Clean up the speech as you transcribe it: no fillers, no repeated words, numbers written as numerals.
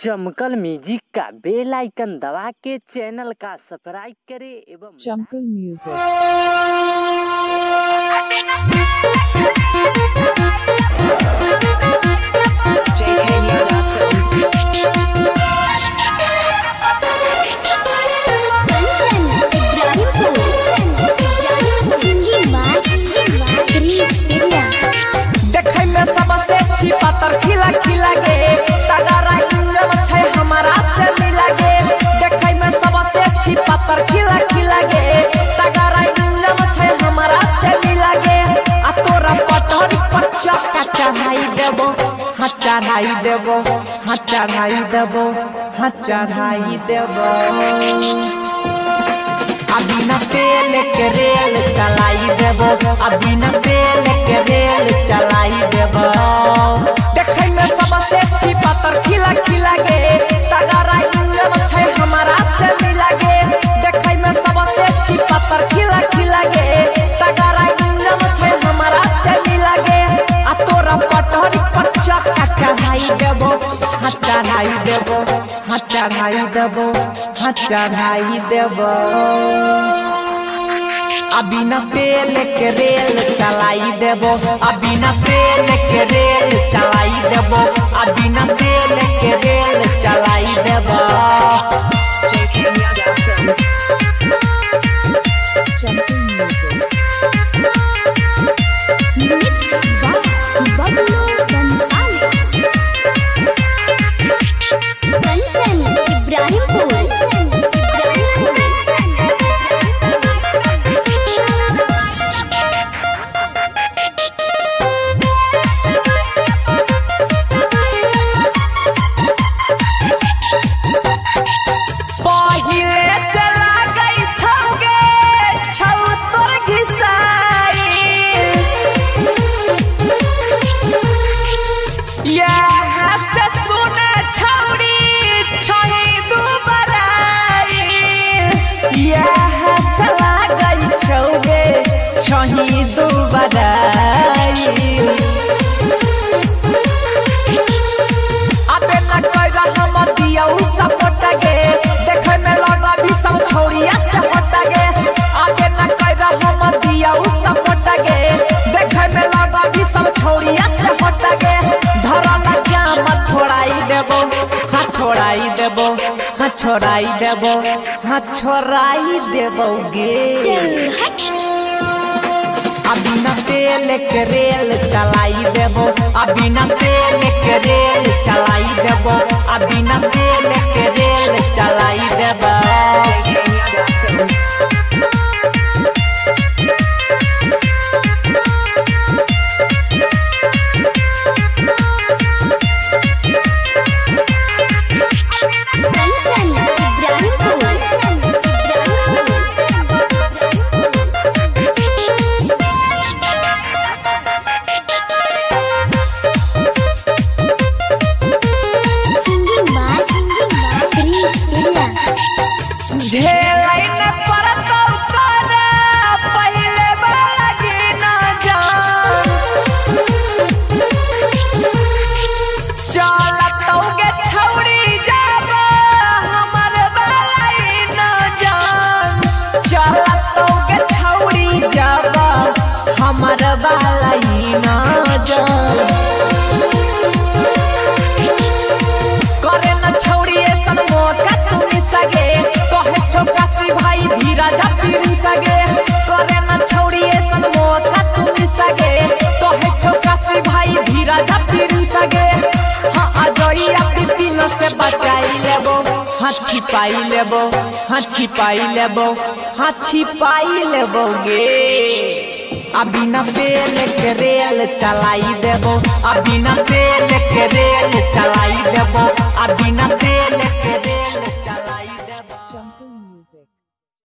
चमकल म्यूजिक का बेल आइकन दबा के चैनल का सब्सक्राइब करें एवं चमकल म्यूजिक। देखै में सबसे अच्छी पातर खिला खिला गे तगड़ा इंजन छै हमारा से मिला गे। देखै में सबसे अच्छी पातर खिला खिला गे तगड़ा इंजन छै हमारा से मिला गे। आ तोरा पटरी पर चक्का चढ़ाई देबो, हां चढ़ाई देबो, हां चढ़ाई देबो, हां चढ़ाई देबो। अभी न तेल के रेल चलाई देबो, अभी न तेल के रेल चलाई देबो। देखै में सबसे अच्छी पातर खिला खिला गे तगड़ा इंजन छै हमारा से मिला गे। देखै में सबसे अच्छी पातर खिला खिला गे तगड़ा इंजन छै हमारा से मिला गे। आ तोरा पटरी पर चक्का चढ़ाई देबो, हां चढ़ाई देबो, हां चढ़ाई देबो, हां चढ़ाई देबो। अभी न तेल के रेल चलाई देबो, अभी न तेल के रेल चलाई देबो, अभी न तेल के रेल चलाई देबो। छही दुबराई अबे न कइरा हम दियौ सपोर्ट गे। देखै में लगा भी सब छोड़िया से हट गे। अबे न कइरा हम दियौ सपोर्ट गे। देखै में लगा भी सब छोड़िया से हट गे। धरा न क्या मत छोड़ाई देबो, हां छोड़ाई देबो, हां छोड़ाई देबो, हां छोड़ाई देबो गे। अभी न तेल के रेल चलाई देबो, अभी न तेल के रेल चलाई देबो, अभी न तेल के रेल चलाई देबो। झेलै न परतौ तोरा पहिले वाला जीना जान। चलतौ गे छौड़ी जाबा हमर वाला न जान। चलतौ गे छौड़ी जाबा हमर वाला न जान। करे न छौड़ी ऐसन मौका तुनी सगे कहे छोकासी भाई धीरज पीरी सगे। करे न छौड़ी ऐसन मौका तुनी सगे कहे छोकासी भाई धीरज पीरी सगे। हां अजइया पिपिन से बचाई लेबो, हां छिपाई लेबो, हां छिपाई लेबो, हां छिपाई लेबो गे। अभी न तेल के रेल चलाई देबो, अभी न तेल के रेल चलाई देबो, अभी न तेल के रेल